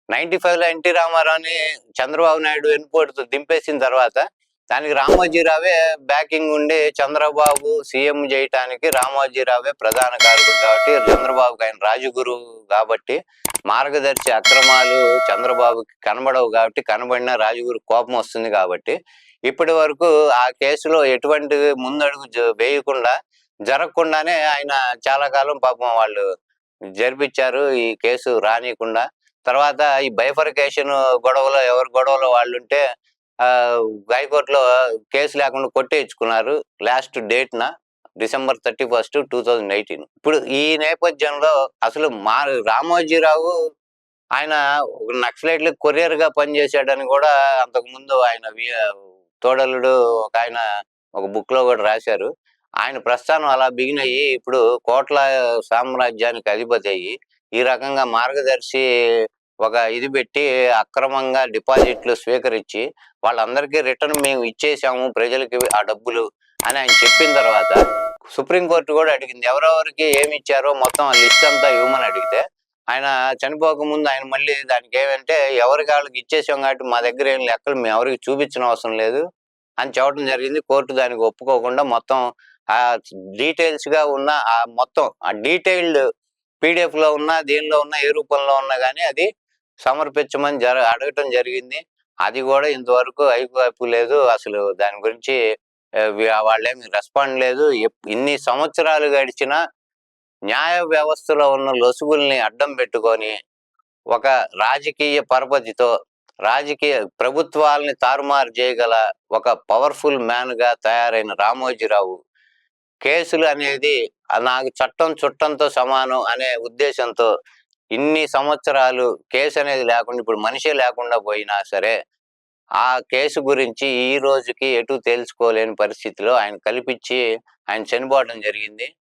95లో NT రామారావుని చంద్రబాబు నాయుడు వెన్నుపోటుతో దింపేసిన తర్వాత దానికి రామోజీరావే బ్యాకింగ్ ఉండి చంద్రబాబు సీఎం చేయటానికి రామోజీరావే ప్రధాన కారకుడు కాబట్టి చంద్రబాబుకి ఆయన రాజగురువు కాబట్టి మార్గదర్శి అక్రమాలు చంద్రబాబుకి కనబడవు కాబట్టి కనబడిన రాజగురు కోపం వస్తుంది కాబట్టి ఇప్పటి వరకు ఆ కేసులో ఎటువంటి ముందడుగు వేయకుండా జరగకుండానే ఆయన చాలా కాలం పాపం వాళ్ళు జరిపించారు ఈ కేసు రానియకుండా. తర్వాత ఈ బైఫర్కేషన్ గొడవలో ఎవరి గొడవలో వాళ్ళుంటే హైకోర్టులో కేసు లేకుండా కొట్టేయించుకున్నారు లాస్ట్ డేట్న December 31, 2018. ఇప్పుడు ఈ నేపథ్యంలో అసలు రామోజీరావు ఆయన నక్సలైట్లకు కొరియర్గా పనిచేశాడని కూడా అంతకుముందు ఆయన తోడలుడు ఒక ఆయన ఒక బుక్ లో కూడా రాశారు. ఆయన ప్రస్థానం అలా బిగిన్ అయ్యి ఇప్పుడు కోట్ల సామ్రాజ్యానికి అధిపతి అయ్యి ఈ రకంగా మార్గదర్శి ఒక ఇది పెట్టి అక్రమంగా డిపాజిట్లు స్వీకరించి వాళ్ళందరికీ రిటర్న్ మేము ఇచ్చేసాము ప్రజలకి ఆ డబ్బులు అని ఆయన చెప్పిన తర్వాత సుప్రీంకోర్టు కూడా అడిగింది ఎవరెవరికి ఏమి ఇచ్చారో మొత్తం ఆ లిస్ట్ అంతా ఇవ్వమని అడిగితే ఆయన చనిపోకముందు ఆయన మళ్ళీ దానికి ఏమంటే ఎవరికి వాళ్ళకి ఇచ్చేసాం కాబట్టి మా దగ్గర ఏం లెక్కలు మేము ఎవరికి చూపించిన అవసరం లేదు అని చెప్పడం జరిగింది. కోర్టు దానికి ఒప్పుకోకుండా మొత్తం ఆ డీటెయిల్స్ గా ఉన్న ఆ మొత్తం ఆ డీటెయిల్డ్ పీడిఎఫ్ లో ఉన్న దీనిలో ఉన్న ఏ రూపంలో ఉన్నా కానీ అది సమర్పించమని అడగటం జరిగింది. అది కూడా ఇంతవరకు అయిపోయి లేదు. అసలు దాని గురించి వాళ్ళేమి రెస్పాండ్ లేదు. ఇన్ని సంవత్సరాలు గడిచినా న్యాయ వ్యవస్థలో ఉన్న లొసుగుల్ని అడ్డం పెట్టుకొని ఒక రాజకీయ పరపతితో రాజకీయ ప్రభుత్వాలని తారుమారు చేయగల ఒక పవర్ఫుల్ మ్యాన్ గా తయారైన రామోజీరావు కేసులు అనేది నాకు చట్టం చుట్టంతో సమానం అనే ఉద్దేశంతో ఇన్ని సంవత్సరాలు కేసు అనేది లేకుండా ఇప్పుడు మనిషే లేకుండా పోయినా సరే ఆ కేసు గురించి ఈ రోజుకి ఎటు తెలుసుకోలేని పరిస్థితిలో ఆయన కల్పించి ఆయన చనిపోవడం జరిగింది.